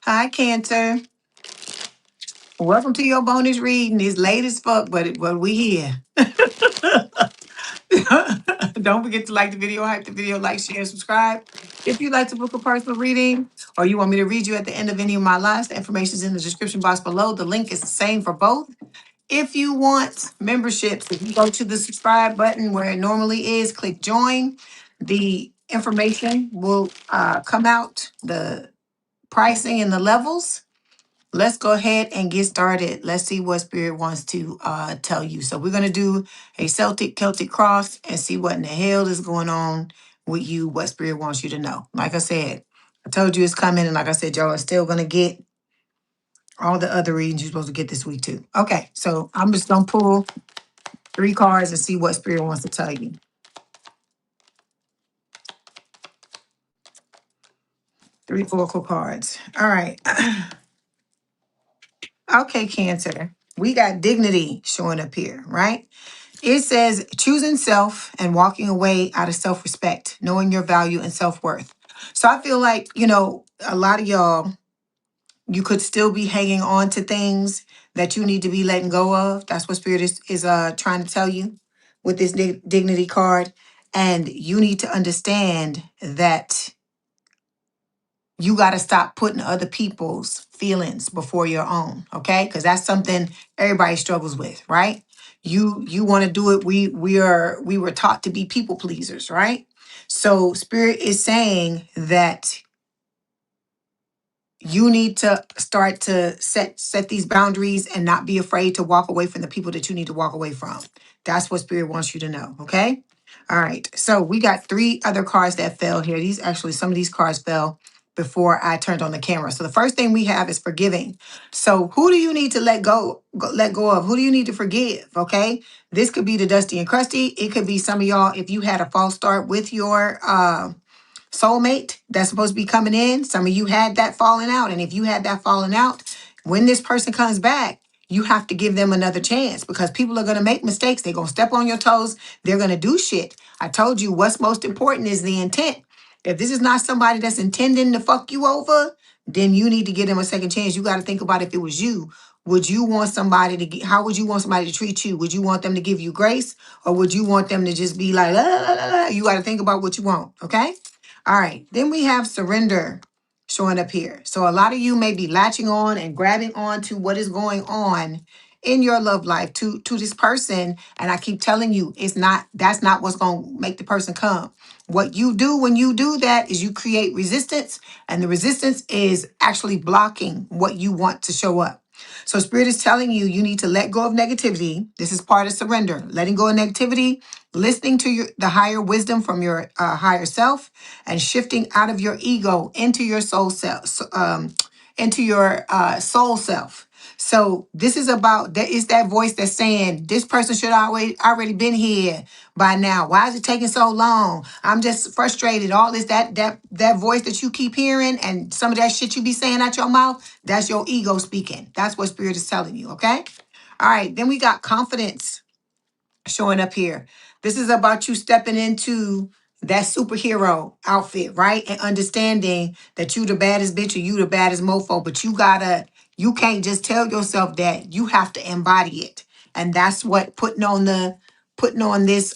Hi, Cancer. Welcome to your bonus reading. It's late as fuck, but we here. Don't forget to like the video, hype the video, like, share, subscribe. If you'd like to book a personal reading or you want me to read you at the end of any of my lives, the information is in the description box below. The link is the same for both. If you want memberships, if you go to the subscribe button where it normally is, click join. The information will come out, the pricing and the levels. Let's go ahead and get started. Let's see what Spirit wants to tell you. So we're going to do a Celtic cross and see what in the hell is going on with you, what Spirit wants you to know. Like I said, I told you it's coming. And like I said, y'all are still going to get all the other readings you're supposed to get this week too. Okay, so I'm just going to pull 3 cards and see what Spirit wants to tell you. 3 oracle cards. All right. Okay, Cancer. We got dignity showing up here, right? It says choosing self and walking away out of self-respect, knowing your value and self-worth. So I feel like, a lot of y'all, you could still be hanging on to things that you need to be letting go of. That's what Spirit is trying to tell you with this dignity card. And you need to understand that you got to stop putting other people's feelings before your own, okay? Because that's something everybody struggles with, right? You want to do it. We were taught to be people pleasers, right? So Spirit is saying that you need to start to set these boundaries and not be afraid to walk away from the people that you need to walk away from. That's what Spirit wants you to know, okay? All right. So we got 3 other cards that fell here. Some of these cards fell before I turned on the camera. So the first thing we have is forgiving. So who do you need to let go of? Who do you need to forgive? Okay. This could be the dusty and crusty. It could be some of y'all, if you had a false start with your soulmate that's supposed to be coming in. Some of you had that falling out. And if you had that falling out, when this person comes back, you have to give them another chance because people are going to make mistakes. They're going to step on your toes. They're going to do shit. I told you what's most important is the intent. If this is not somebody that's intending to fuck you over, then you need to give them a second chance. You got to think about if it was you. Would you want somebody to get, how would you want somebody to treat you? Would you want them to give you grace or would you want them to just be like, la, la, la, la? You got to think about what you want. Okay. All right, then we have surrender showing up here. So a lot of you may be latching on and grabbing on to what is going on in your love life to this person. And I keep telling you, that's not what's going to make the person come. What you do when you do that is you create resistance, and the resistance is actually blocking what you want to show up. So Spirit is telling you, you need to let go of negativity. This is part of surrender, letting go of negativity, listening to the higher wisdom from your higher self, and shifting out of your ego into your soul self, into your soul self. So this is about that is that voice that's saying this person should already been here by now. Why is it taking so long? I'm just frustrated. All this that voice that you keep hearing and some of that shit you be saying out your mouth, that's your ego speaking. That's what Spirit is telling you, okay? All right, then we got confidence showing up here. This is about you stepping into that superhero outfit, right? And understanding that you the baddest bitch or you the baddest mofo, but you can't just tell yourself that. You have to embody it. And that's what putting on this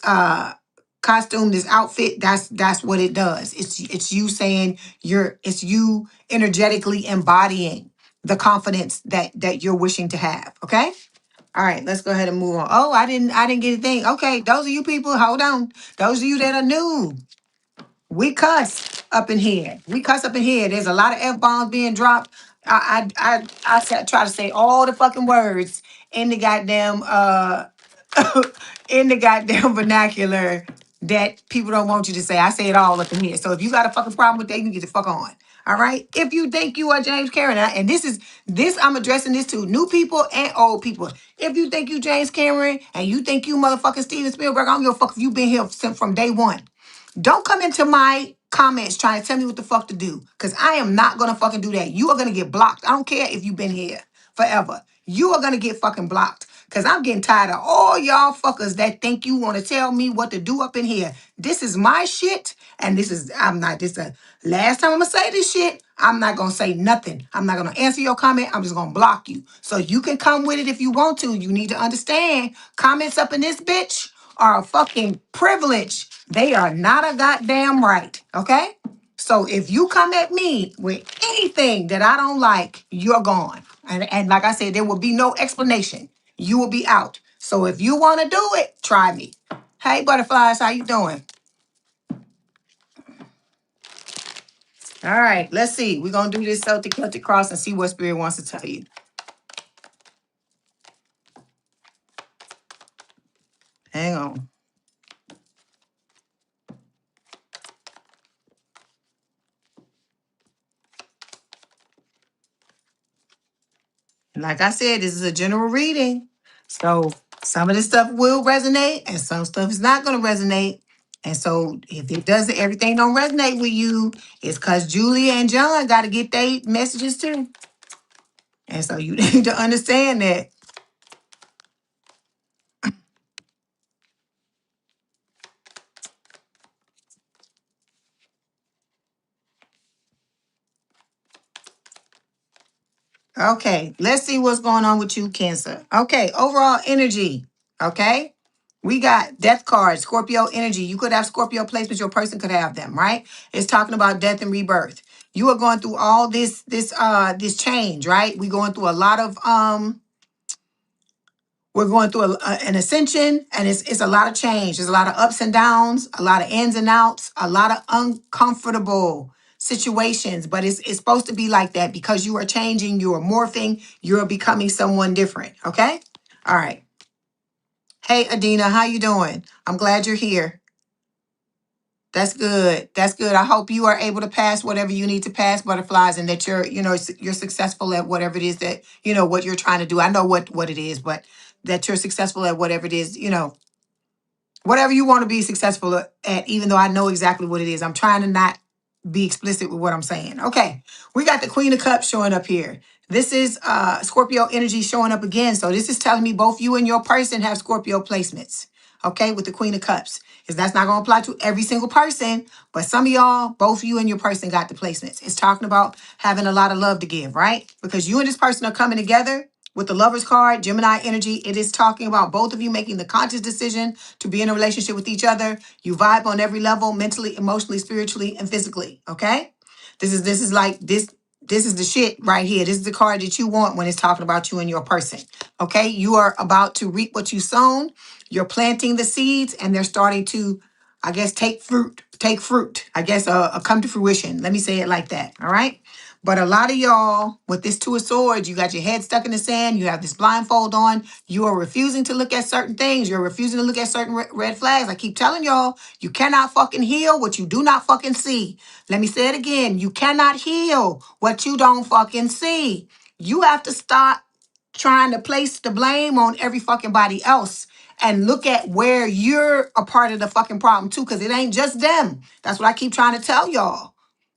costume, this outfit, that's what it does. It's you saying it's you energetically embodying the confidence that you're wishing to have, okay? All right, let's go ahead and move on. Oh, I didn't get a thing. Okay, those of you people, hold on. Those of you that are new, we cuss up in here. We cuss up in here. There's a lot of F-bombs being dropped. Try to say all the fucking words in the goddamn in the goddamn vernacular that people don't want you to say. I say it all up in here. So if you got a fucking problem with that, you can get the fuck on. All right. If you think you are James Cameron, and this I'm addressing this to new people and old people. If you think you James Cameron and you think you motherfucking Steven Spielberg, I don't give a fuck if you've been here since from day one. Don't come into my comments trying to tell me what the fuck to do. Because I am not going to fucking do that. You are going to get blocked. I don't care if you've been here forever. You are going to get fucking blocked. Because I'm getting tired of all y'all fuckers that think you want to tell me what to do up in here. This is my shit. And I'm not, this the last time I'm going to say this shit. I'm not going to say nothing. I'm not going to answer your comment. I'm just going to block you. So you can come with it if you want to. You need to understand comments up in this bitch are a fucking privilege. They are not a goddamn right. Okay? So if you come at me with anything that I don't like, you're gone. And like I said, there will be no explanation. You will be out. So if you want to do it, try me. Hey, butterflies, how you doing? All right, let's see. We're going to do this Celtic cross and see what Spirit wants to tell you. Hang on. Like I said, this is a general reading. So some of this stuff will resonate and some stuff is not going to resonate. And so if it doesn't, everything don't resonate with you, it's because Julia and John got to get their messages too. And so you need to understand that. Okay, let's see what's going on with you, Cancer. Okay, overall energy. Okay, we got death cards, Scorpio energy. You could have Scorpio placements, your person could have them, right? It's talking about death and rebirth. You are going through all this change, right? We're going through a lot of we're going through an ascension, and it's a lot of change. There's a lot of ups and downs, a lot of ins and outs, a lot of uncomfortable situations. But it's supposed to be like that because you are changing, you are morphing, you're becoming someone different. Okay? All right. Hey, Adina, how you doing? I'm glad you're here. That's good. That's good. I hope you are able to pass whatever you need to pass, butterflies, and that you're successful at whatever it is that, what you're trying to do. I know what it is, but that you're successful at whatever it is, whatever you want to be successful at, even though I know exactly what it is. I'm trying to not be explicit with what I'm saying. Okay, we got the Queen of Cups showing up here. This is Scorpio energy showing up again. So this is telling me both you and your person have Scorpio placements. Okay, with the Queen of Cups. Because that's not going to apply to every single person. But some of y'all, both you and your person got the placements. It's talking about having a lot of love to give, right? Because you and this person are coming together with the Lover's card, Gemini energy. It is talking about both of you making the conscious decision to be in a relationship with each other. You vibe on every level, mentally, emotionally, spiritually, and physically. Okay? This is like this. This is the shit right here. This is the card that you want when it's talking about you and your person. Okay? You are about to reap what you sown. You're planting the seeds and they're starting to, I guess, take fruit. Take fruit. I guess come to fruition. Let me say it like that. All right? But a lot of y'all, with this Two of Swords, you got your head stuck in the sand. You have this blindfold on. You are refusing to look at certain things. You're refusing to look at certain red flags. I keep telling y'all, you cannot fucking heal what you do not fucking see. Let me say it again. You cannot heal what you don't fucking see. You have to stop trying to place the blame on every fucking body else and look at where you're a part of the fucking problem too, because it ain't just them. That's what I keep trying to tell y'all.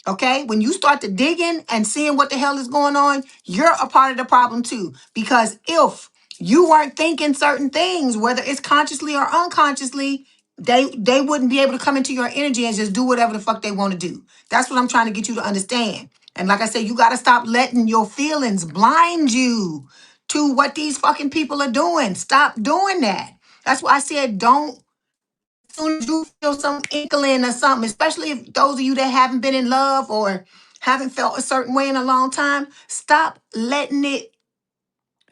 Okay, when you start to digging and seeing what the hell is going on, you're a part of the problem too. Because if you weren't thinking certain things, whether it's consciously or unconsciously, they wouldn't be able to come into your energy and just do whatever the fuck they want to do. That's what I'm trying to get you to understand. And like I said, you got to stop letting your feelings blind you to what these fucking people are doing. Stop doing that. That's why I said don't. As soon as you feel some inkling or something, especially if those of you that haven't been in love or haven't felt a certain way in a long time, stop letting it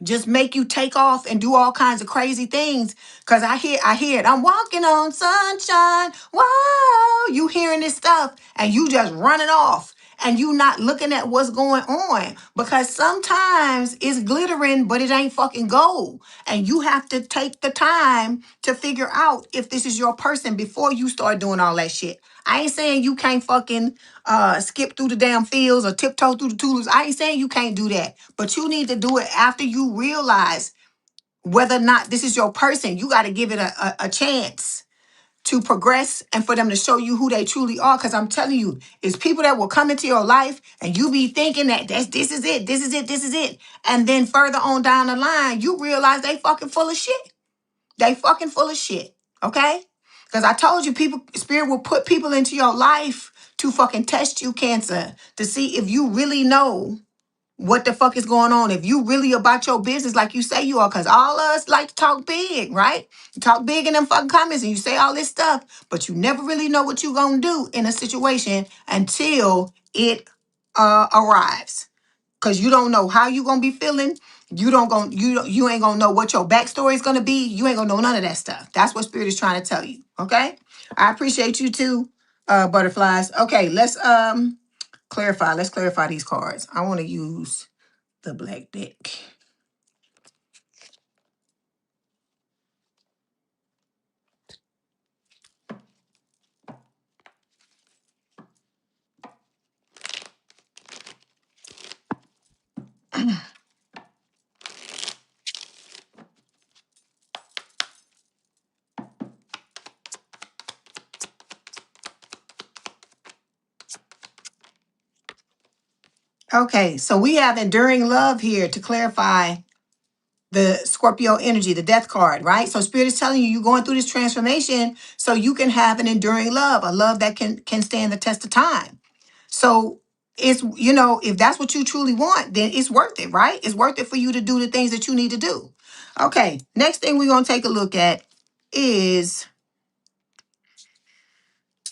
just make you take off and do all kinds of crazy things. Cause I hear it. I'm walking on sunshine. Whoa, you hearing this stuff and you just running off and you not looking at what's going on. Because sometimes it's glittering, but it ain't fucking gold. And you have to take the time to figure out if this is your person before you start doing all that shit. I ain't saying you can't fucking skip through the damn fields or tiptoe through the tulips. I ain't saying you can't do that. But you need to do it after you realize whether or not this is your person. You got to give it a chance to progress and for them to show you who they truly are. Because I'm telling you, it's people that will come into your life and you be thinking that this is it, this is it, this is it. And then further on down the line, you realize they fucking full of shit. They fucking full of shit. Okay? Because I told you, spirit will put people into your life to fucking test you, Cancer, to see if you really know what the fuck is going on. If you really about your business like you say you are, because all of us like to talk big, right? You talk big in them fucking comments and you say all this stuff, but you never really know what you gonna do in a situation until it arrives. Because you don't know how you gonna be feeling. You ain't gonna know what your backstory is gonna be. You ain't gonna know none of that stuff. That's what spirit is trying to tell you. Okay? I appreciate you too, butterflies. Okay, let's clarify. Let's clarify these cards. I want to use the black deck. Okay, so we have enduring love here to clarify the Scorpio energy, the death card, right? So spirit is telling you you're going through this transformation so you can have an enduring love, a love that can stand the test of time. So it's, if that's what you truly want, then it's worth it, right? It's worth it for you to do the things that you need to do. Okay, next thing we're going to take a look at is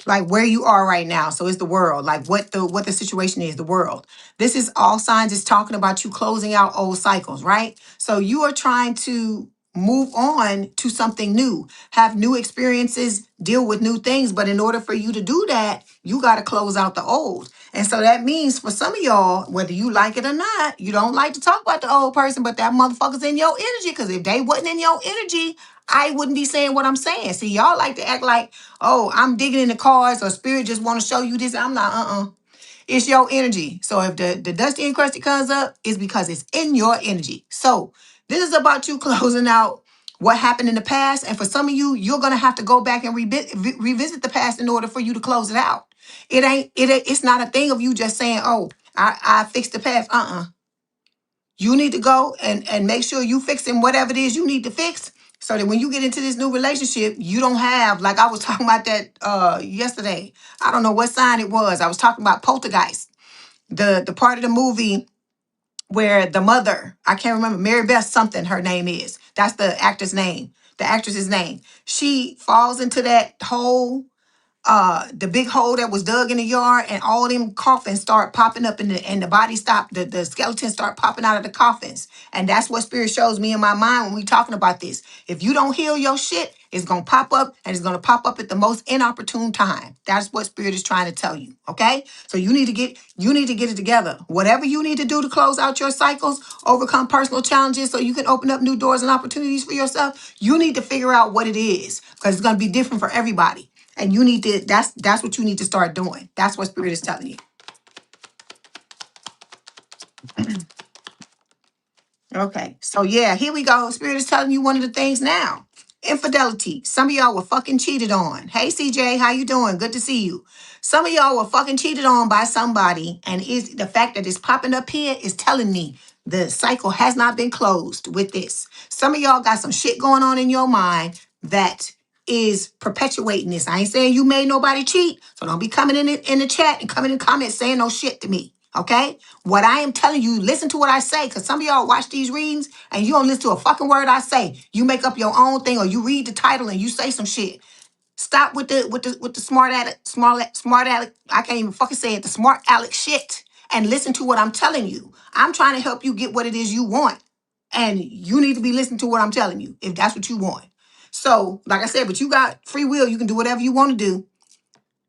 like where you are right now. So it's the world, like what the situation is, the world. This is all signs is talking about you closing out old cycles, right? So you are trying to move on to something new, have new experiences, deal with new things. But in order for you to do that, you got to close out the old. And so that means for some of y'all, whether you like it or not, you don't like to talk about the old person, but that motherfucker's in your energy. Because if they wasn't in your energy, I wouldn't be saying what I'm saying. See, y'all like to act like, oh, I'm digging in the cards or spirit just want to show you this. I'm not, It's your energy. So if the dusty and crusty comes up, it's because it's in your energy. So this is about you closing out what happened in the past. And for some of you, you're going to have to go back and revisit the past in order for you to close it out. It's not a thing of you just saying, oh, I fixed the past. You need to go and make sure you fixing whatever it is you need to fix so that when you get into this new relationship, you don't have, like I was talking about that yesterday. I don't know what sign it was. I was talking about Poltergeist, the part of the movie where the mother, I can't remember, Mary Beth something her name is. That's the actor's name, the actress's name. She falls into that hole, the big hole that was dug in the yard, and all them coffins start popping up and the body stop, the skeletons start popping out of the coffins. And that's what spirit shows me in my mind when we talking about this. If you don't heal your shit, it's gonna pop up, and it's gonna pop up at the most inopportune time. That's what spirit is trying to tell you. Okay? So you need to get it together. Whatever you need to do to close out your cycles, overcome personal challenges so you can open up new doors and opportunities for yourself, you need to figure out what it is, because it's gonna be different for everybody. And you need to, that's what you need to start doing. That's what spirit is telling you. Okay. So yeah, here we go. Spirit is telling you one of the things now. Infidelity. Some of y'all were fucking cheated on. Hey CJ, how you doing? Good to see you. Some of y'all were fucking cheated on by somebody, and is the fact that it's popping up here is telling me the cycle has not been closed with this. Some of y'all got some shit going on in your mind that is perpetuating this. I ain't saying you made nobody cheat, so don't be coming in the chat and coming in comments saying no shit to me. Okay? What I am telling you, listen to what I say, because some of y'all watch these readings and you don't listen to a fucking word I say. You make up your own thing, or you read the title and you say some shit. Stop with the smart aleck. I can't even fucking say it. The smart aleck shit, and listen to what I'm telling you. I'm trying to help you get what it is you want, and you need to be listening to what I'm telling you if that's what you want. So, like I said, but you got free will. You can do whatever you want to do.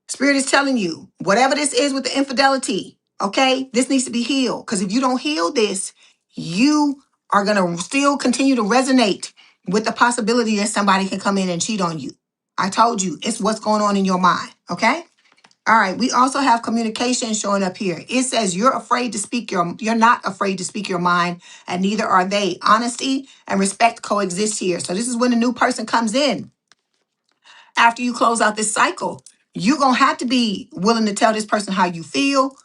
Spirit is telling you, whatever this is with the infidelity, okay, this needs to be healed. Because if you don't heal this, you are going to still continue to resonate with the possibility that somebody can come in and cheat on you. I told you, it's what's going on in your mind, okay? All right, we also have communication showing up here. It says you're not afraid to speak your mind, and neither are they. Honesty and respect coexist here. So this is when a new person comes in. after you close out this cycle, you're going to have to be willing to tell this person how you feel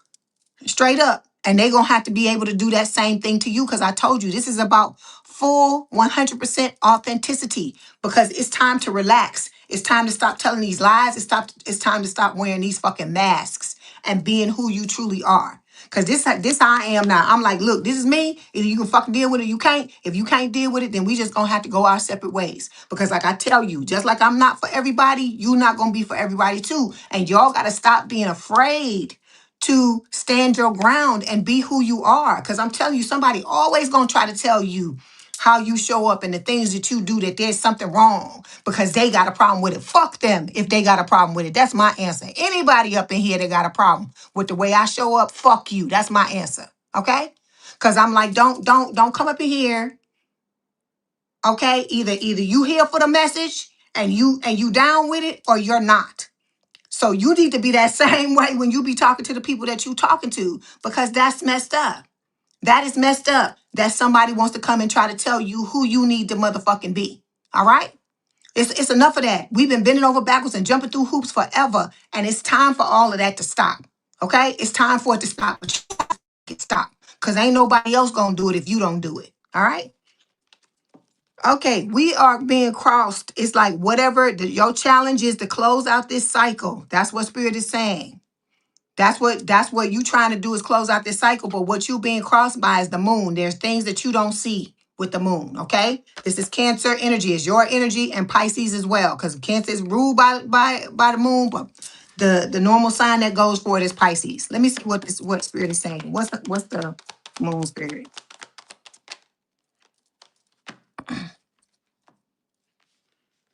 straight up. And they're going to have to be able to do that same thing to you, because I told you this is about full 100% authenticity, because it's time to relax. It's time to stop telling these lies. It's time to stop wearing these fucking masks and being who you truly are. Because this how I am now. I'm like, look, this is me. Either you can fucking deal with it or you can't. If you can't deal with it, then we just going to have to go our separate ways. Because like I tell you, just like I'm not for everybody, you're not going to be for everybody too. And y'all got to stop being afraid to stand your ground and be who you are. Because I'm telling you, somebody always going to try to tell you how you show up and the things that you do, that there's something wrong because they got a problem with it. Fuck them if they got a problem with it. That's my answer. Anybody up in here that got a problem with the way I show up, fuck you. That's my answer. Okay? Because I'm like, don't come up in here. Okay? Either you here for the message and you down with it, or you're not. So you need to be that same way when you be talking to the people that you talking to, because that's messed up. That is messed up that somebody wants to come and try to tell you who you need to motherfucking be. All right? It's enough of that. We've been bending over backwards and jumping through hoops forever, and it's time for all of that to stop. Okay? It's time for it to stop. But you have to make it stop, because ain't nobody else going to do it if you don't do it. All right? Okay, we are being crossed. It's like whatever your challenge is to close out this cycle. That's what Spirit is saying. That's what you trying to do, is close out this cycle. But what you being crossed by is the moon. There's things that you don't see with the moon. Okay, this is Cancer energy. It's your energy, and Pisces as well, because Cancer is ruled by the moon, but the normal sign that goes for it is Pisces. Let me see what Spirit is saying. What's the moon spirit?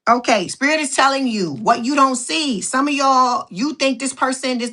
Okay, Spirit is telling you what you don't see. Some of y'all, you think this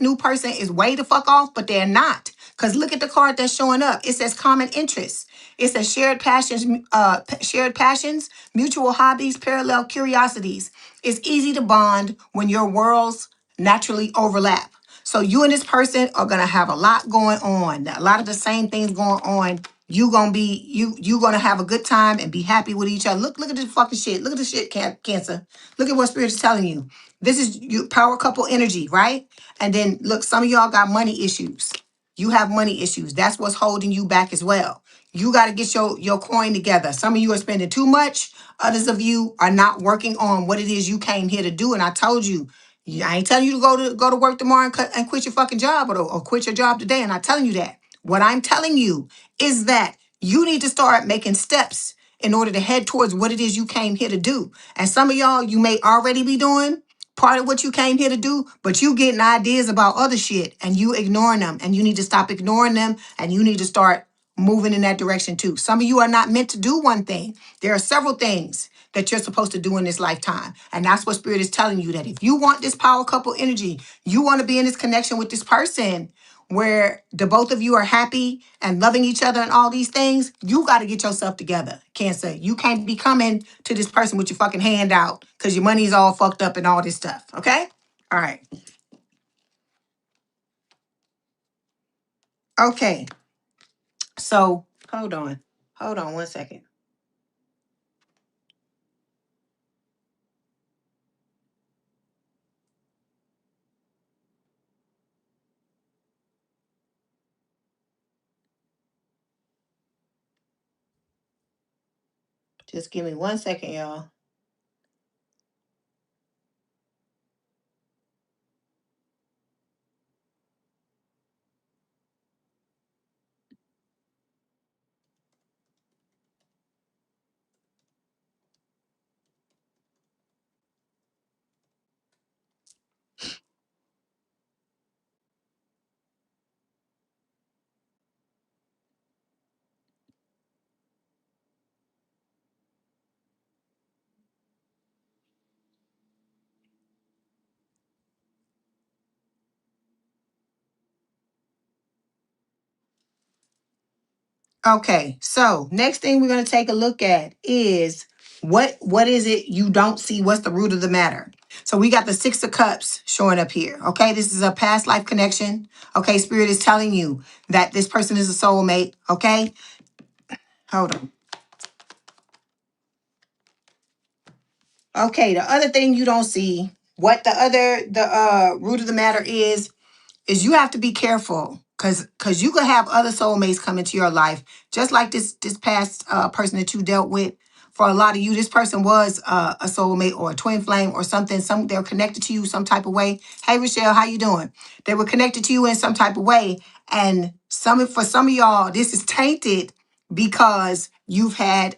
new person is way the fuck off, but they're not. Because look at the card that's showing up. It says common interests. It says shared passions, mutual hobbies, parallel curiosities. It's easy to bond when your worlds naturally overlap. So you and this person are gonna have a lot going on. A lot of the same things going on. You gonna have a good time and be happy with each other. Look at this fucking shit. Look at this shit, Cancer. Look at what Spirit is telling you. This is you power couple energy, right? And then look, some of y'all got money issues. You have money issues. That's what's holding you back as well. You got to get your coin together. Some of you are spending too much. Others of you are not working on what it is you came here to do. And I told you, I ain't telling you to go to work tomorrow and quit your fucking job, or quit your job today. I'm not telling you that. What I'm telling you is that you need to start making steps in order to head towards what it is you came here to do. And some of y'all, you may already be doing part of what you came here to do, but you getting ideas about other shit and you ignoring them, and you need to stop ignoring them, and you need to start moving in that direction too. Some of you are not meant to do one thing. There are several things that you're supposed to do in this lifetime. And that's what Spirit is telling you, that if you want this power couple energy, you want to be in this connection with this person where the both of you are happy and loving each other and all these things, you got to get yourself together, Cancer. You can't be coming to this person with your fucking hand out because your money is all fucked up and all this stuff, okay? All right. Okay. So, hold on. Hold on one second. Just give me 1 second, y'all. Okay, so next thing we're going to take a look at is what is it you don't see? What's the root of the matter? So we got the Six of Cups showing up here. Okay, this is a past life connection. Okay, Spirit is telling you that this person is a soulmate. Okay, hold on. Okay, the other thing you don't see What the root of the matter is you have to be careful because you could have other soulmates come into your life, just like this past person that you dealt with. For a lot of you, this person was a soulmate or a twin flame or something. They're connected to you some type of way. Hey, Rochelle, how you doing? They were connected to you in some type of way, and for some of y'all, this is tainted because you've had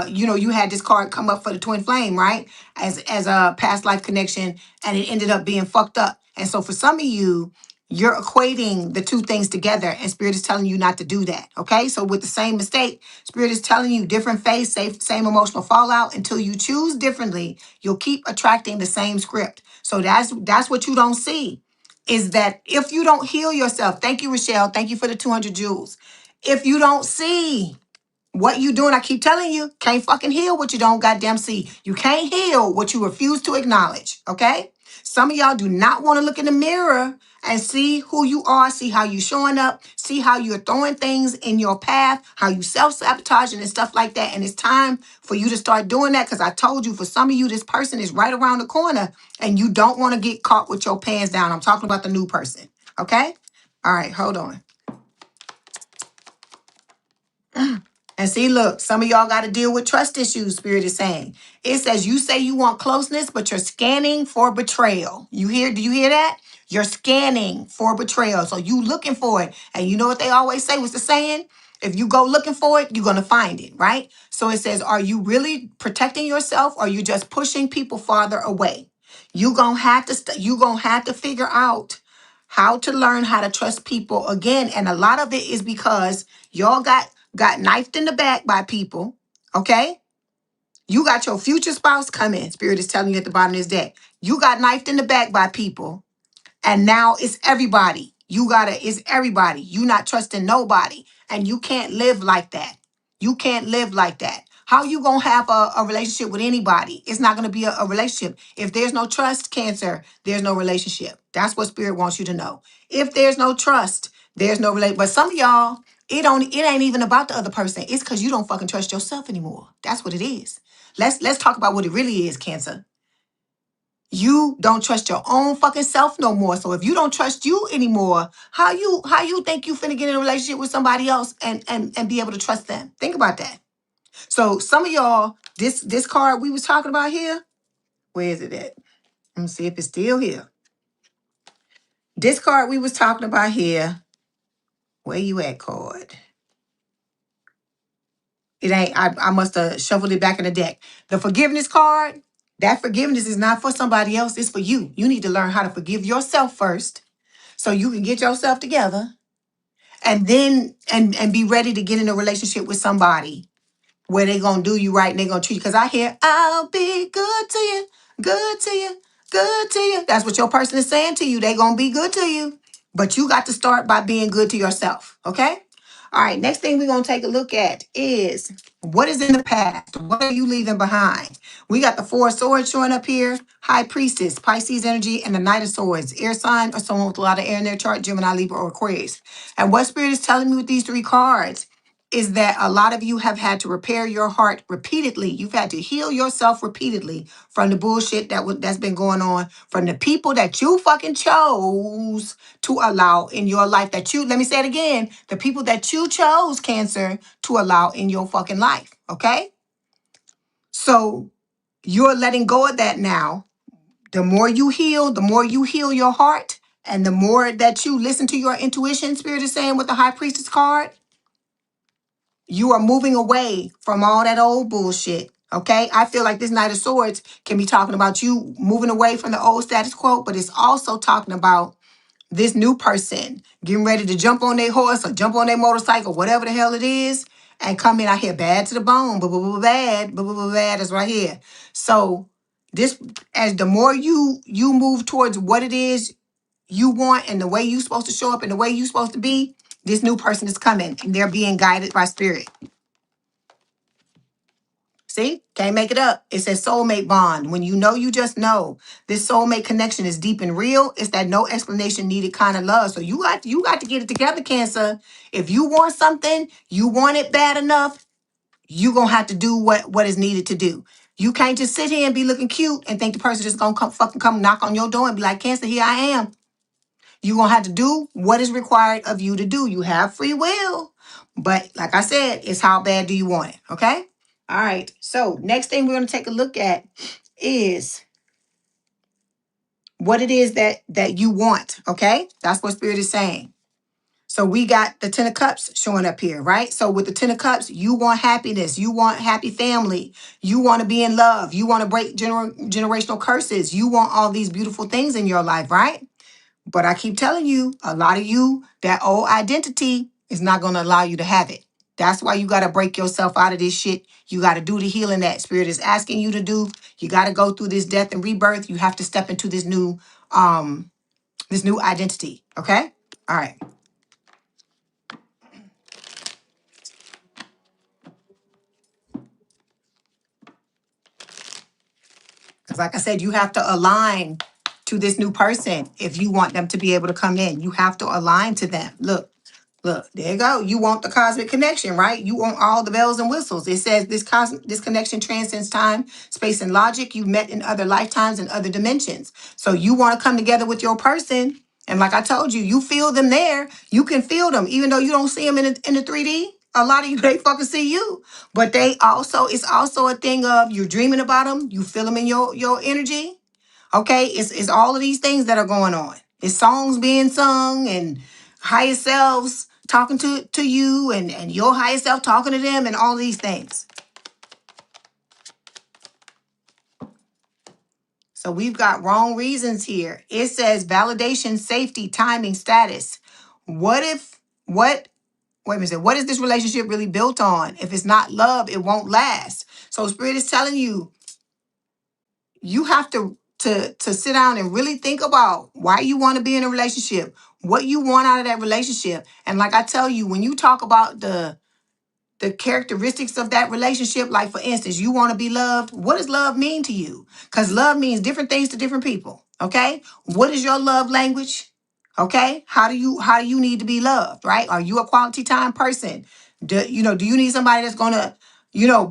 you had this card come up for the twin flame, right? As a past life connection, and it ended up being fucked up. And so for some of you, you're equating the two things together, and Spirit is telling you not to do that. Okay, so with the same mistake, Spirit is telling you different phase, same emotional fallout. Until you choose differently, you'll keep attracting the same script. So that's what you don't see, is that if you don't heal yourself. Thank you, Rochelle. Thank you for the 200 jewels. If you don't see what you doing, I keep telling you, can't fucking heal what you don't goddamn see. You can't heal what you refuse to acknowledge, okay? Some of y'all do not want to look in the mirror and see who you are, see how you showing up, see how you're throwing things in your path, how you self-sabotaging and stuff like that. And it's time for you to start doing that, because I told you, for some of you, this person is right around the corner and you don't want to get caught with your pants down. I'm talking about the new person, okay? All right, hold on. And see, look, some of y'all got to deal with trust issues, Spirit is saying. It says you say you want closeness, but you're scanning for betrayal. Do you hear that? You're scanning for betrayal. So you looking for it. And you know what they always say? What's the saying? If you go looking for it, you're going to find it, right? So it says, are you really protecting yourself, or are you just pushing people farther away? You're going to have to figure out how to learn how to trust people again. And a lot of it is because y'all got knifed in the back by people, okay? You got your future spouse coming. Spirit is telling you at the bottom of this deck. You got knifed in the back by people, and now it's everybody. It's everybody. You not trusting nobody, and you can't live like that. You can't live like that. How you gonna have a relationship with anybody? It's not gonna be a relationship. If there's no trust, Cancer, there's no relationship. That's what Spirit wants you to know. If there's no trust, there's no relate. But some of y'all, it ain't even about the other person. It's because you don't fucking trust yourself anymore. That's what it is. Let's talk about what it really is, Cancer. You don't trust your own fucking self no more. So if you don't trust you anymore, how you think you finna get in a relationship with somebody else and be able to trust them? Think about that. So some of y'all, this card we was talking about here, where is it at? Let me see if it's still here. This card we was talking about here, where you at, card? It ain't, I must have shuffled it back in the deck. The forgiveness card, that forgiveness is not for somebody else, it's for you. You need to learn how to forgive yourself first, so you can get yourself together, and then and be ready to get in a relationship with somebody where they gonna do you right and they gonna treat you. Because I hear, I'll be good to you, good to you, good to you. That's what your person is saying to you. They gonna be good to you. But you got to start by being good to yourself. Okay? All right, next thing we're gonna take a look at is what is in the past? What are you leaving behind? We got the Four of Swords showing up here, High Priestess, Pisces energy, and the Knight of Swords, air sign or someone with a lot of air in their chart, Gemini, Libra, or Aquarius. And what Spirit is telling me with these three cards is that a lot of you have had to repair your heart repeatedly. You've had to heal yourself repeatedly from the bullshit that's been going on, from the people that you fucking chose to allow in your life, let me say it again, the people that you chose, Cancer, to allow in your fucking life, okay? So you're letting go of that now. The more you heal your heart, and the more that you listen to your intuition, Spirit is saying with the High Priestess card, you are moving away from all that old bullshit. Okay? I feel like this Knight of Swords can be talking about you moving away from the old status quo, but it's also talking about this new person getting ready to jump on their horse or jump on their motorcycle, whatever the hell it is, and come in out here bad to the bone, bad is right here. So this, as the more you move towards what it is you want and the way you're supposed to show up and the way you're supposed to be, this new person is coming and they're being guided by Spirit. See? Can't make it up. It's a soulmate bond. When you just know. This soulmate connection is deep and real. It's that no explanation needed kind of love. So you got to get it together, Cancer. If you want something, you want it bad enough, you're going to have to do what is needed to do. You can't just sit here and be looking cute and think the person just gonna come knock on your door and be like, Cancer, here I am. You're gonna have to do what is required of you to do. You have free will. But like I said, it's how bad do you want it? Okay? All right. So next thing we're gonna take a look at is what it is that you want. Okay? That's what Spirit is saying. So we got the 10 of Cups showing up here, right? So with the 10 of Cups, you want happiness. You want happy family. You want to be in love. You want to break generational curses. You want all these beautiful things in your life, right? But I keep telling you, a lot of you, that old identity is not going to allow you to have it. That's why you got to break yourself out of this shit. You got to do the healing that Spirit is asking you to do. You got to go through this death and rebirth. You have to step into this new identity. Okay? All right. Because like I said, you have to align to this new person if you want them to be able to come in. You have to align to them. Look, there you go. You want the cosmic connection, right? You want all the bells and whistles. It says this connection transcends time, space, and logic. You met in other lifetimes and other dimensions. So you want to come together with your person. And like I told you, you feel them there. You can feel them, even though you don't see them in the 3D. A lot of you, they fucking see you. But it's also a thing of you're dreaming about them. You feel them in your energy. Okay, it's all of these things that are going on. It's songs being sung and higher selves talking to you and your higher self talking to them and all these things. So we've got wrong reasons here. It says validation, safety, timing, status. What wait a minute, what is this relationship really built on? If it's not love, it won't last. So Spirit is telling you, you have to sit down and really think about why you want to be in a relationship, what you want out of that relationship. And like I tell you, when you talk about the characteristics of that relationship, like for instance, you want to be loved. What does love mean to you? Because love means different things to different people. Okay. What is your love language? Okay. How do you need to be loved? Right. Are you a quality time person? Do you need somebody that's gonna,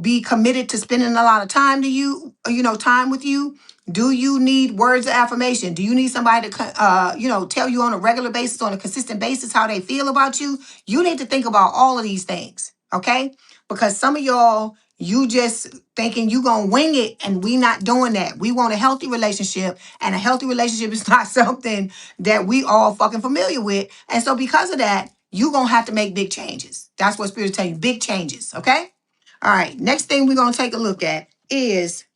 be committed to spending a lot of time to you, time with you? Do you need words of affirmation? Do you need somebody to, tell you on a regular basis, on a consistent basis, how they feel about you? You need to think about all of these things, okay? Because some of y'all, you just thinking you gonna wing it, and we not doing that. We want a healthy relationship, and a healthy relationship is not something that we all fucking familiar with. And so because of that, you gonna have to make big changes. That's what Spirit is telling you, big changes, okay? All right, next thing we're gonna take a look at is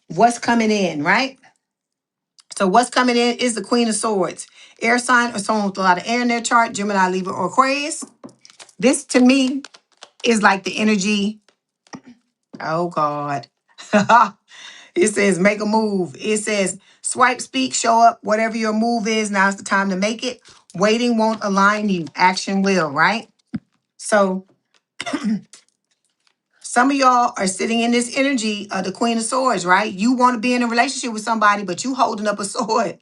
what's coming in, right? So what's coming in is the Queen of Swords. Air sign or someone with a lot of air in their chart, Gemini, Libra, or Aquarius. This to me is like the energy. Oh God. It says make a move. It says swipe, speak, show up, whatever your move is. Now's the time to make it. Waiting won't align you. Action will, right? So some of y'all are sitting in this energy of the Queen of Swords, right? You want to be in a relationship with somebody, but you holding up a sword,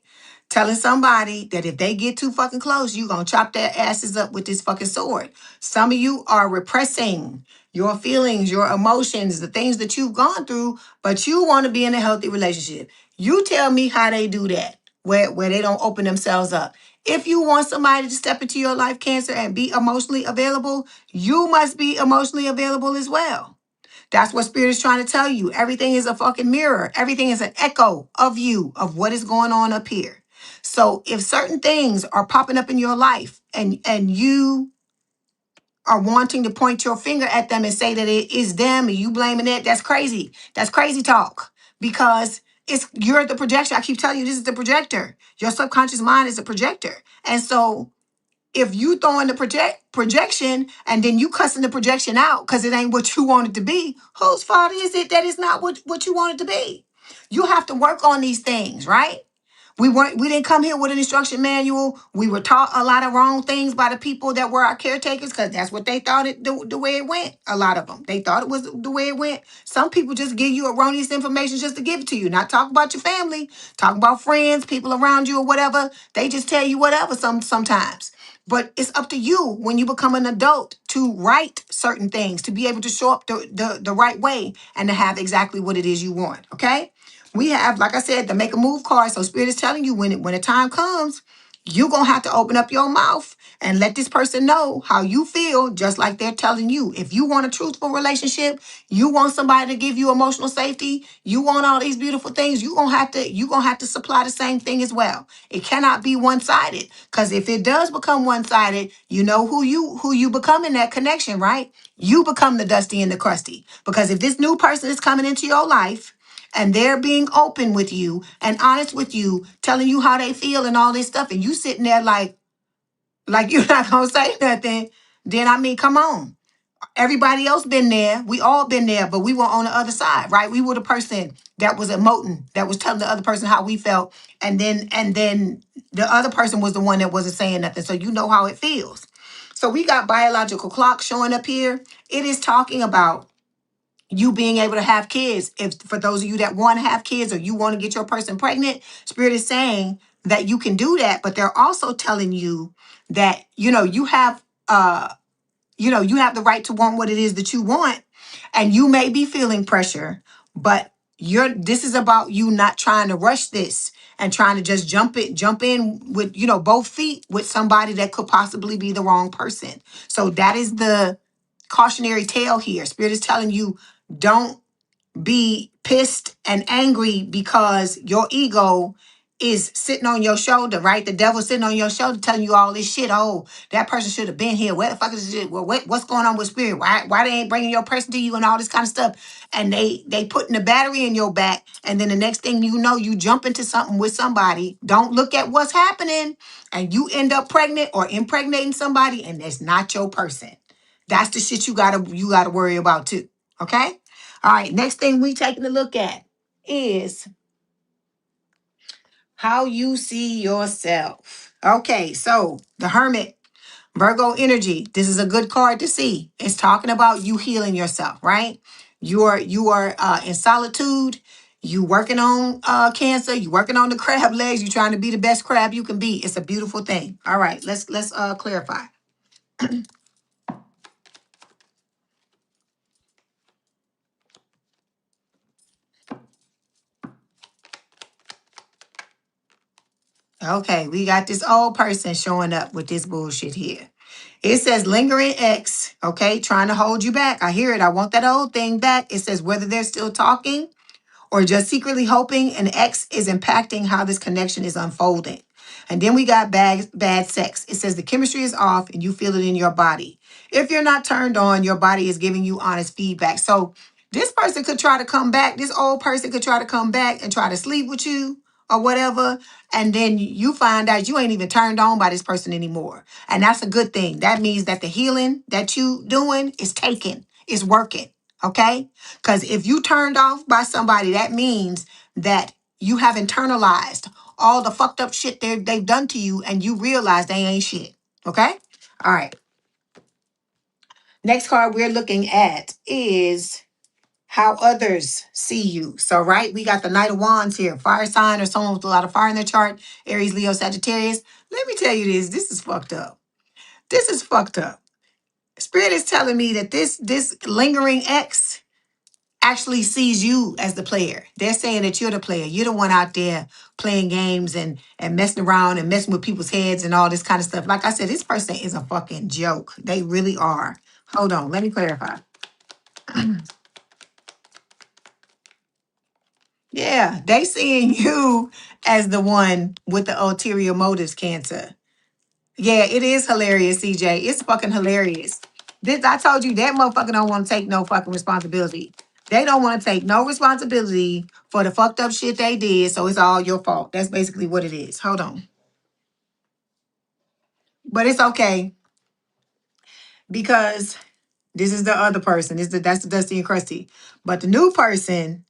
telling somebody that if they get too fucking close, you going to chop their asses up with this fucking sword. Some of you are repressing your feelings, your emotions, the things that you've gone through, but you want to be in a healthy relationship. You tell me how they do that, where they don't open themselves up. If you want somebody to step into your life, Cancer, and be emotionally available, you must be emotionally available as well. That's what Spirit is trying to tell you. Everything is a fucking mirror. Everything is an echo of you, of what is going on up here. So if certain things are popping up in your life and you are wanting to point your finger at them and say that it is them and you blaming it, that's crazy. That's crazy talk, because you're the projection. I keep telling you, this is the projector. Your subconscious mind is a projector. And so if you throwing the projection and then you cussing the projection out because it ain't what you want it to be, whose fault is it that it's not what you want it to be? You have to work on these things, right? We didn't come here with an instruction manual. We were taught a lot of wrong things by the people that were our caretakers, because that's what they thought the way it went. A lot of them. They thought it was the way it went. Some people just give you erroneous information just to give it to you. Not talk about your family, talk about friends, people around you or whatever. They just tell you whatever sometimes. But it's up to you when you become an adult to write certain things, to be able to show up the right way and to have exactly what it is you want. Okay. We have, like I said, the make a move card. So Spirit is telling you when the time comes, you're going to have to open up your mouth and let this person know how you feel, just like they're telling you. If you want a truthful relationship, you want somebody to give you emotional safety, you want all these beautiful things, you're gonna have to supply the same thing as well. It cannot be one-sided. Because if it does become one-sided, you know who you become in that connection, right? You become the dusty and the crusty. Because if this new person is coming into your life, and they're being open with you and honest with you, telling you how they feel and all this stuff, and you sitting there like you're not gonna say nothing, then I mean, come on. Everybody else been there. We all been there, but we were on the other side, right? We were the person that was emoting, that was telling the other person how we felt, and then the other person was the one that wasn't saying nothing. So you know how it feels. So we got biological clock showing up here. It is talking about you being able to have kids. If for those of you that want to have kids or you want to get your person pregnant, Spirit is saying that you can do that, but they're also telling you that you have the right to want what it is that you want, and you may be feeling pressure, but this is about you not trying to rush this and trying to just jump in with both feet with somebody that could possibly be the wrong person. So that is the cautionary tale here. Spirit is telling you, don't be pissed and angry because your ego is sitting on your shoulder, right? The devil's sitting on your shoulder telling you all this shit. Oh, that person should have been here. Where the fuck is this? Well, what's going on with Spirit? Why they ain't bringing your person to you and all this kind of stuff? And they putting the battery in your back. And then the next thing you know, you jump into something with somebody. Don't look at what's happening. And you end up pregnant or impregnating somebody, and that's not your person. That's the shit you gotta worry about too. Okay? All right, next thing we taking a look at is how you see yourself. Okay, so the Hermit, Virgo energy. This is a good card to see. It's talking about you healing yourself, right? You are in solitude. You working on cancer. You working on the crab legs. You trying to be the best crab you can be. It's a beautiful thing. All right, let's clarify. Okay, we got this old person showing up with this bullshit here. It says lingering ex, okay, trying to hold you back. I hear it. I want that old thing back. It says whether they're still talking or just secretly hoping, an ex is impacting how this connection is unfolding. And then we got bad sex. It says the chemistry is off and you feel it in your body. If you're not turned on, your body is giving you honest feedback. So this person could try to come back. This old person could try to come back and try to sleep with you or whatever. And then you find out you ain't even turned on by this person anymore. And that's a good thing. That means that the healing that you doing is taking, is working. Okay? Because if you turned off by somebody, that means that you have internalized all the fucked up shit they've done to you and you realize they ain't shit. Okay? All right. Next card we're looking at is how others see you. So, right, we got the Knight of Wands here. Fire sign or someone with a lot of fire in their chart. Aries, Leo, Sagittarius. Let me tell you this. This is fucked up. This is fucked up. Spirit is telling me that this lingering ex actually sees you as the player. They're saying that you're the player. You're the one out there playing games and messing around and messing with people's heads and all this kind of stuff. Like I said, this person is a fucking joke. They really are. Hold on. Let me clarify. Yeah, they seeing you as the one with the ulterior motives, Cancer. Yeah, it is hilarious, CJ. It's fucking hilarious. This I told you that motherfucker don't want to take no fucking responsibility. They don't want to take no responsibility for the fucked up shit they did, so it's all your fault. That's basically what it is. Hold on. But it's okay because this is the other person. That's the Dusty and Krusty. But the new person,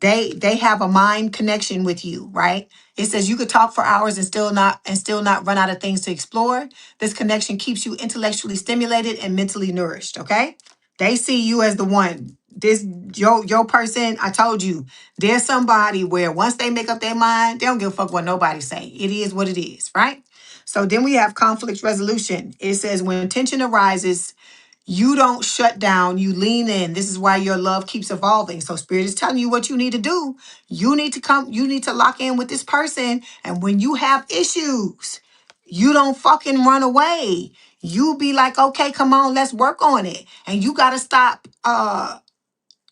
they have a mind connection with you, right? It says you could talk for hours and still not run out of things to explore. This connection keeps you intellectually stimulated and mentally nourished. Okay, they see you as the one. This your person. I told you, there's somebody where once they make up their mind, they don't give a fuck what nobody say. It is what it is, right? So then we have conflict resolution. It says when tension arises, you don't shut down, you lean in. This is why your love keeps evolving. So Spirit is telling you what you need to do. You need to come, you need to lock in with this person. And when you have issues, you don't fucking run away. You be like, okay, come on, let's work on it. And you gotta stop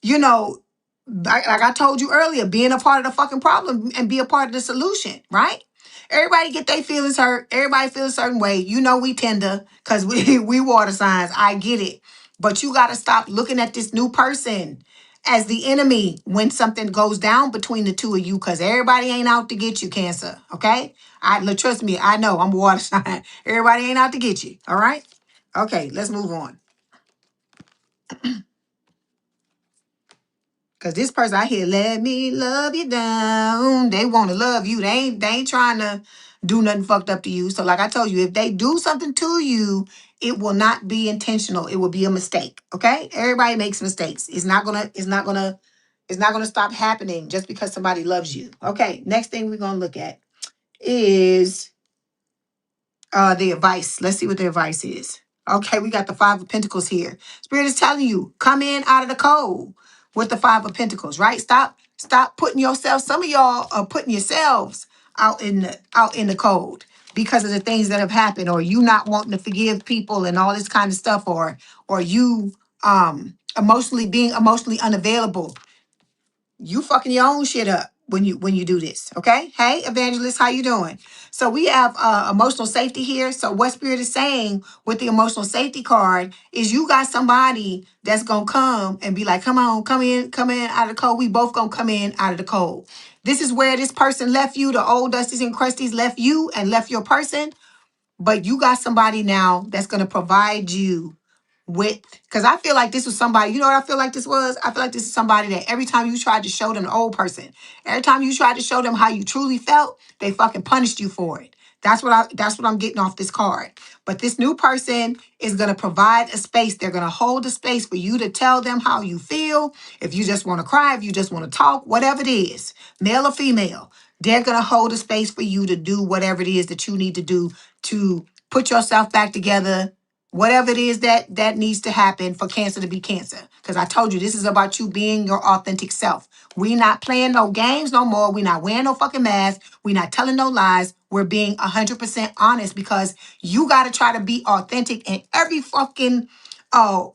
you know, like I told you earlier, being a part of the fucking problem and be a part of the solution, right? Everybody get their feelings hurt. Everybody feels a certain way. You know we tender because we water signs. I get it. But you got to stop looking at this new person as the enemy when something goes down between the two of you because everybody ain't out to get you, Cancer, okay? Trust me, I know. I'm a water sign. Everybody ain't out to get you, all right? Okay, let's move on. Cause this person out here, let me love you down. They want to love you. They ain't trying to do nothing fucked up to you. So like I told you, if they do something to you, it will not be intentional. It will be a mistake. Okay? Everybody makes mistakes. It's not gonna stop happening just because somebody loves you. Okay, next thing we're gonna look at is the advice. Let's see what the advice is. Okay, we got the Five of Pentacles here. Spirit is telling you, come in out of the cold with the Five of Pentacles, right? Stop putting yourself. Some of y'all are putting yourselves out in the cold because of the things that have happened, or you not wanting to forgive people and all this kind of stuff, or you being emotionally unavailable. You fucking your own shit up when you do this. Okay. Hey, Evangelist, how you doing? So we have emotional safety here. So what Spirit is saying with the emotional safety card is you got somebody that's gonna come and be like, come on, come in out of the cold. We both gonna come in out of the cold. This is where this person left you. The old Dusties and Crusties left you and left your person. But you got somebody now that's gonna provide you with, because I feel like this was somebody, you know what I feel like this was? I feel like this is somebody that every time you tried to show them, the old person, every time you tried to show them how you truly felt, they fucking punished you for it. That's what I'm getting off this card. But this new person is gonna provide a space. They're gonna hold a space for you to tell them how you feel. If you just want to cry, if you just want to talk, whatever it is, male or female, they're gonna hold a space for you to do whatever it is that you need to do to put yourself back together, whatever it is that needs to happen for Cancer to be Cancer. Because I told you, this is about you being your authentic self. We not playing no games no more. We not wearing no fucking mask. We not telling no lies. We're being 100% honest because you got to try to be authentic in every fucking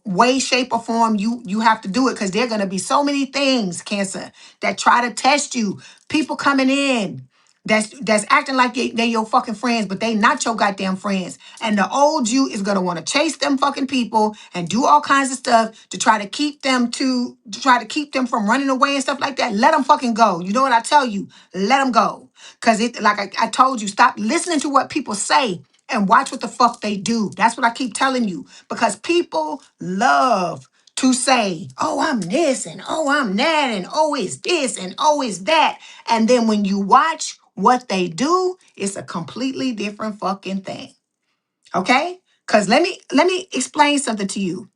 way, shape, or form you have to do it, because there are going to be so many things, Cancer, that try to test you. People coming in that's acting like they your fucking friends, but they not your goddamn friends. And the old you is gonna want to chase them fucking people and do all kinds of stuff to try to keep them from running away and stuff like that. Let them fucking go. You know what I tell you? Let them go. Cause it, like I told you, stop listening to what people say and watch what the fuck they do. That's what I keep telling you. Because people love to say, oh, I'm this and oh, I'm that and oh, it's this and oh, it's that. And then when you watch what they do, it's a completely different fucking thing. Okay? Because let me explain something to you.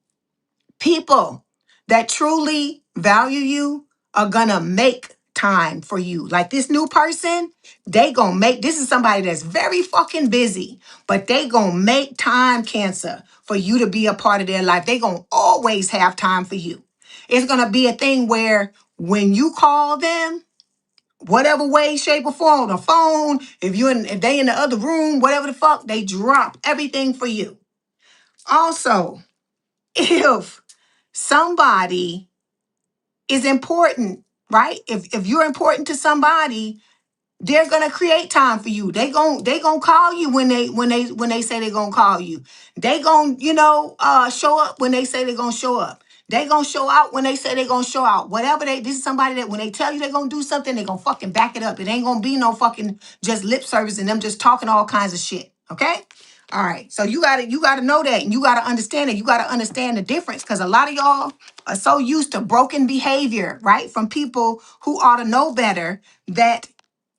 People that truly value you are gonna make time for you. Like this new person, they gonna make, this is somebody that's very fucking busy, but they gonna make time, Cancer, for you to be a part of their life. They gonna always have time for you. It's gonna be a thing where when you call them, whatever way, shape, or form, on the phone, if they in the other room, whatever the fuck, they drop everything for you. Also, if somebody is important, right? If you're important to somebody, they're gonna create time for you. They gonna call you when they say they're gonna call you. They gonna show up when they say they're gonna show up. They gonna show out when they say they're gonna show out. Whatever this is somebody that when they tell you they're gonna do something, they're gonna fucking back it up. It ain't gonna be no fucking just lip service and them just talking all kinds of shit. Okay? All right. So you gotta know that, and you gotta understand it. You gotta understand the difference, because a lot of y'all are so used to broken behavior, right? From people who ought to know better, that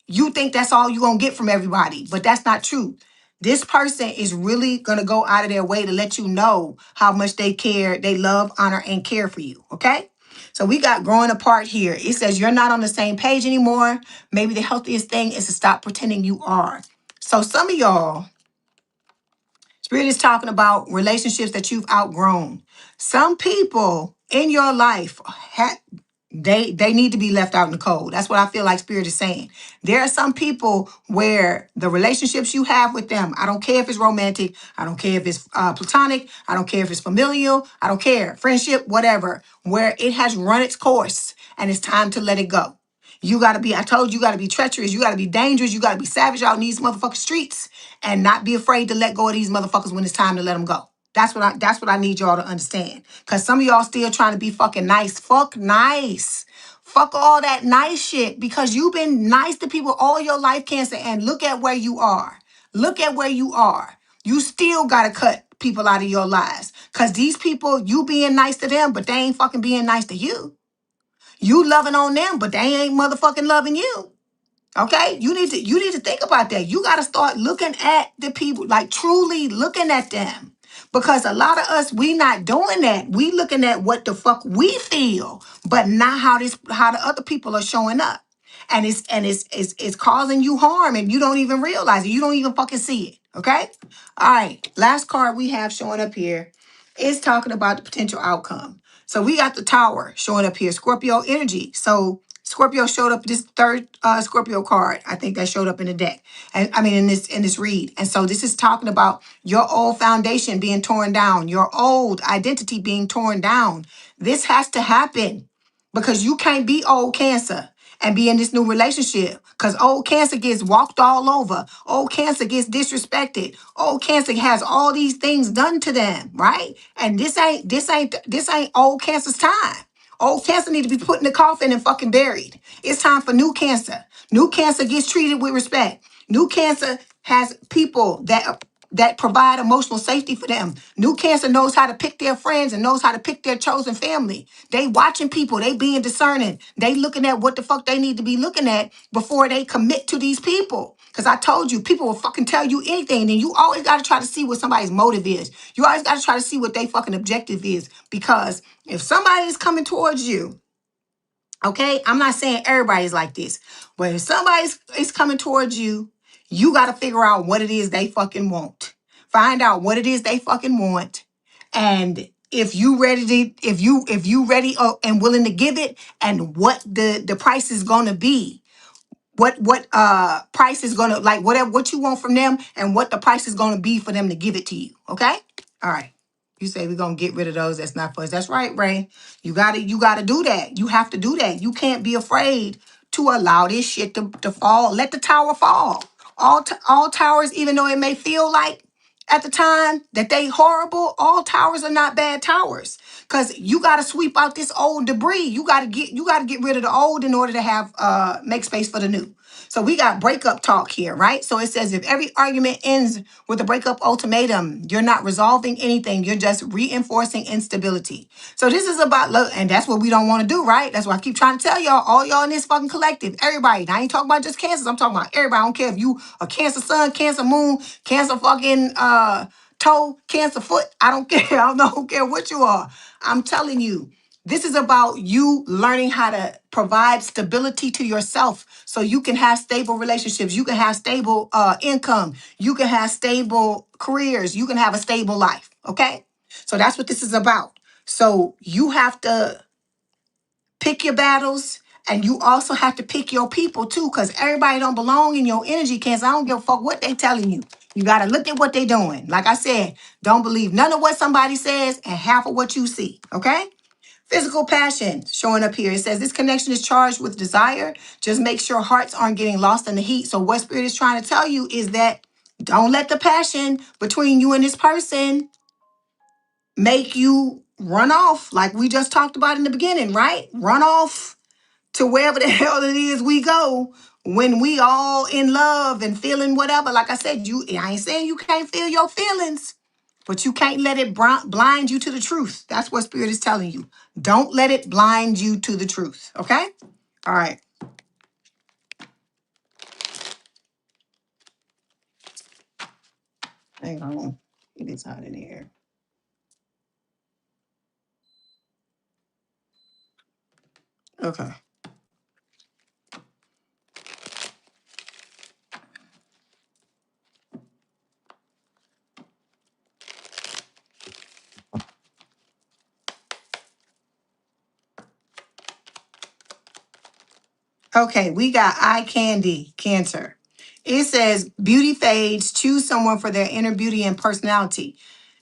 you think that's all you're going to get from everybody, but that's not true. This person is really going to go out of their way to let you know how much they care, they love, honor, and care for you, okay? So we got growing apart here. It says you're not on the same page anymore. Maybe the healthiest thing is to stop pretending you are. So some of y'all Spirit is talking about relationships that you've outgrown. Some people in your life they need to be left out in the cold. That's what I feel like Spirit is saying. There are some people where the relationships you have with them, I don't care if it's romantic, I don't care if it's platonic, I don't care if it's familial, I don't care, friendship, whatever, where it has run its course and it's time to let it go. You gotta be, I told you, you gotta be treacherous, you gotta be dangerous, you gotta be savage out in these motherfucking streets and not be afraid to let go of these motherfuckers when it's time to let them go. That's what I need y'all to understand. Cause some of y'all still trying to be fucking nice. Fuck nice. Fuck all that nice shit. Because you've been nice to people all your life, Cancer, and look at where you are. Look at where you are. You still gotta cut people out of your lives. Cause these people, you being nice to them, but they ain't fucking being nice to you. You loving on them, but they ain't motherfucking loving you. Okay? You need to think about that. You got to start looking at the people, like truly looking at them. Because a lot of us, we not doing that. We looking at what the fuck we feel, but not how the other people are showing up. And it's causing you harm and you don't even realize it. You don't even fucking see it. Okay? All right. Last card we have showing up here is talking about the potential outcome. So we got the Tower showing up here, Scorpio energy. So Scorpio showed up this third Scorpio card. I think that showed up in the deck. And I mean in this read. And so this is talking about your old foundation being torn down, your old identity being torn down. This has to happen because you can't be old Cancer and be in this new relationship because old Cancer gets walked all over. Old Cancer gets disrespected. Old Cancer has all these things done to them, right? And this ain't old Cancer's time. Old Cancer need to be put in the coffin and fucking buried. It's time for new Cancer. New Cancer gets treated with respect. New Cancer has people that provide emotional safety for them. New Cancer knows how to pick their friends and knows how to pick their chosen family. They watching people. They being discerning. They looking at what the fuck they need to be looking at before they commit to these people. Because I told you, people will fucking tell you anything. And you always got to try to see what somebody's motive is. You always got to try to see what their fucking objective is. Because if somebody is coming towards you, okay, I'm not saying everybody's like this, but if somebody is coming towards you, you got to figure out what it is they fucking want. Find out what it is they fucking want, and if you ready to, if you ready and willing to give it, and what the price is gonna be, what price is gonna, like, whatever what you want from them and what the price is gonna be for them to give it to you. Okay, all right. You say we're gonna get rid of those. That's not for us. That's right, Ray. You gotta do that. You have to do that. You can't be afraid to allow this shit to fall. Let the tower fall. All towers, even though it may feel like at the time that they horrible, all towers are not bad towers. Cause you gotta sweep out this old debris. You gotta get rid of the old in order to have make space for the new. So we got breakup talk here, right? So it says if every argument ends with a breakup ultimatum, you're not resolving anything. You're just reinforcing instability. So this is about love, and that's what we don't want to do, right? That's why I keep trying to tell y'all, all y'all in this fucking collective, everybody. Now, I ain't talking about just cancers. I'm talking about everybody. I don't care if you a Cancer sun, Cancer moon, Cancer fucking toe, Cancer foot. I don't care. I don't care what you are. I'm telling you. This is about you learning how to provide stability to yourself so you can have stable relationships. You can have stable income. You can have stable careers. You can have a stable life. Okay? So that's what this is about. So you have to pick your battles, and you also have to pick your people too, because everybody don't belong in your energy, Cancer. I don't give a fuck what they telling you. You got to look at what they doing. Like I said, don't believe none of what somebody says and half of what you see. Okay? Physical passion showing up here. It says this connection is charged with desire. Just make sure hearts aren't getting lost in the heat. So what Spirit is trying to tell you is that don't let the passion between you and this person make you run off, like we just talked about in the beginning, right? Run off to wherever the hell it is we go when we all in love and feeling whatever. Like I said, I ain't saying you can't feel your feelings, but you can't let it blind you to the truth. That's what Spirit is telling you. Don't let it blind you to the truth. Okay? All right. Hang on. It is hot in here. Okay. Okay, we got eye candy, Cancer. It says beauty fades, choose someone for their inner beauty and personality.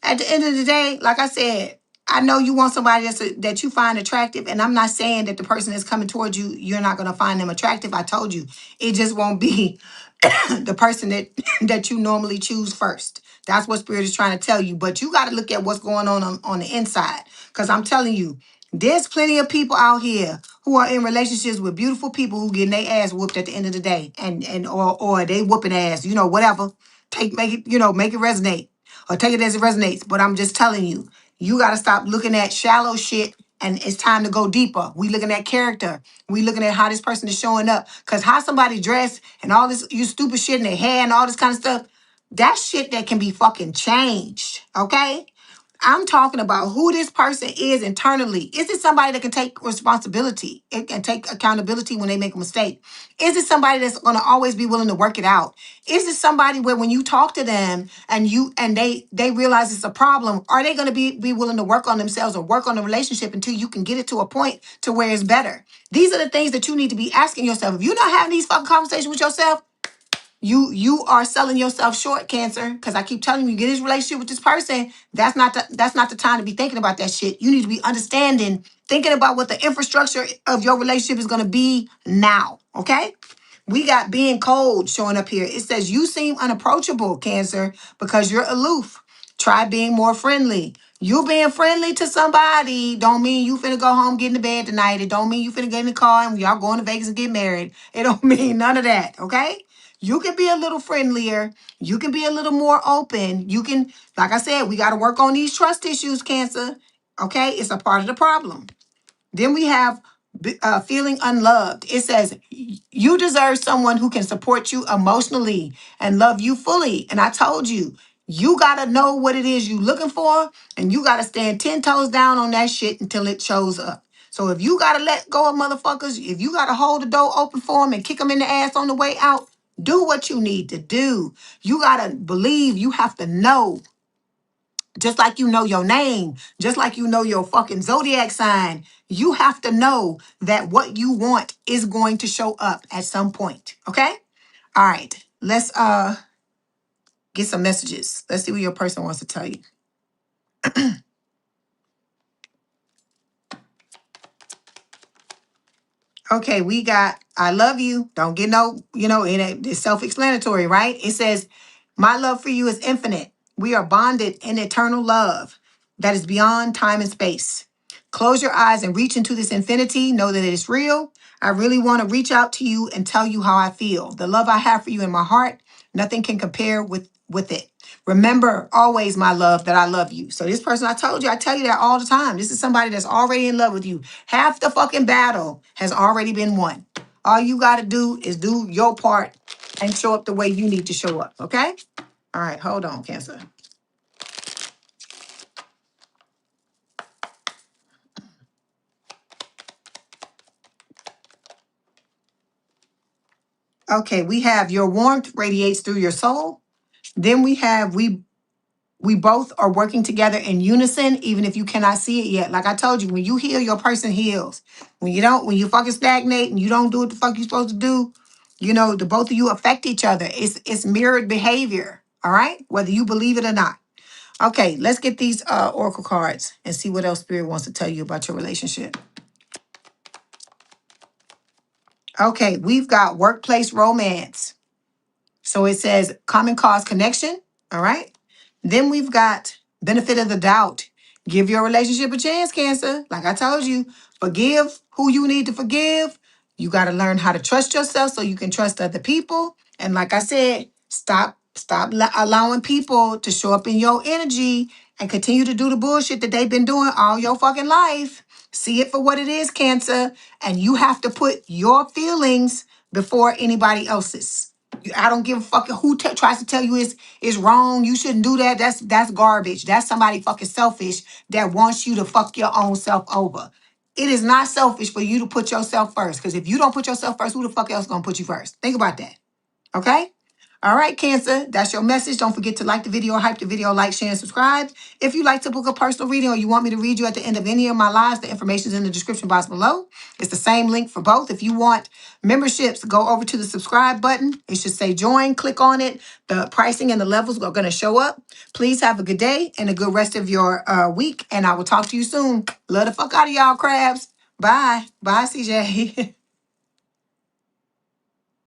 At the end of the day, like I said, I know you want somebody that you find attractive, and I'm not saying that the person that's coming towards you, you're not going to find them attractive. I told you, it just won't be the person that you normally choose first. That's what Spirit is trying to tell you. But you got to look at what's going on the inside, because I'm telling you, there's plenty of people out here who are in relationships with beautiful people who getting their ass whooped at the end of the day, and or they whooping ass, whatever. Make it, make it resonate, or take it as it resonates. But I'm just telling you, you got to stop looking at shallow shit, and it's time to go deeper. We looking at character. We looking at how this person is showing up, cause how somebody dressed and all this you stupid shit in their hair and all this kind of stuff. That shit that can be fucking changed. Okay. I'm talking about who this person is internally. Is it somebody that can take responsibility and can take accountability when they make a mistake? Is it somebody that's going to always be willing to work it out? Is it somebody where when you talk to them and they realize it's a problem, are they going to be willing to work on themselves or work on the relationship until you can get it to a point to where it's better? These are the things that you need to be asking yourself. If you're not having these fucking conversations with yourself, you are selling yourself short, Cancer. Because I keep telling you, get this relationship with this person. That's not the time to be thinking about that shit. You need to be understanding, thinking about what the infrastructure of your relationship is going to be now. Okay. We got being cold showing up here. It says you seem unapproachable, Cancer, because you're aloof. Try being more friendly. You being friendly to somebody don't mean you finna go home, get in the bed tonight. It don't mean you finna get in the car and y'all going to Vegas and get married. It don't mean none of that, okay? You can be a little friendlier. You can be a little more open. You can, like I said, we got to work on these trust issues, Cancer. Okay? It's a part of the problem. Then we have feeling unloved. It says you deserve someone who can support you emotionally and love you fully. And I told you, you got to know what it is you looking for, and you got to stand 10 toes down on that shit until it shows up. So if you got to let go of motherfuckers, if you got to hold the door open for them and kick them in the ass on the way out, do what you need to do. You got to believe, you have to know. Just like you know your name, just like you know your fucking zodiac sign, you have to know that what you want is going to show up at some point. Okay? All right. Let's get some messages. Let's see what your person wants to tell you. Okay, we got I love you. Don't get no, it's self-explanatory, right? It says, my love for you is infinite. We are bonded in eternal love that is beyond time and space. Close your eyes and reach into this infinity. Know that it is real. I really want to reach out to you and tell you how I feel. The love I have for you in my heart, nothing can compare with it. Remember always, my love, that I love you. So this person, I tell you that all the time. This is somebody that's already in love with you. Half the fucking battle has already been won. All you got to do is do your part and show up the way you need to show up. Okay? All right, hold on, Cancer. Okay, we have your warmth radiates through your soul. Then we have we both are working together in unison, even if you cannot see it yet. Like I told you, when you heal, your person heals. When you fucking stagnate and you don't do what the fuck you're supposed to do, the both of you affect each other. It's mirrored behavior, all right? Whether you believe it or not. Okay, let's get these oracle cards and see what else Spirit wants to tell you about your relationship. Okay, we've got workplace romance. So it says common cause connection, all right? Then we've got benefit of the doubt. Give your relationship a chance, Cancer. Like I told you, forgive who you need to forgive. You got to learn how to trust yourself so you can trust other people. And like I said, stop allowing people to show up in your energy and continue to do the bullshit that they've been doing all your fucking life. See it for what it is, Cancer. And you have to put your feelings before anybody else's. I don't give a fuck who tries to tell you it's wrong. You shouldn't do that. That's garbage. That's somebody fucking selfish that wants you to fuck your own self over. It is not selfish for you to put yourself first. Because if you don't put yourself first, who the fuck else gonna put you first? Think about that. Okay? All right, Cancer, that's your message. Don't forget to like the video, hype the video, like, share, and subscribe. If you'd like to book a personal reading or you want me to read you at the end of any of my lives, the information is in the description box below. It's the same link for both. If you want memberships, go over to the subscribe button. It should say join. Click on it. The pricing and the levels are going to show up. Please have a good day and a good rest of your week. And I will talk to you soon. Love the fuck out of y'all, crabs. Bye. Bye, CJ.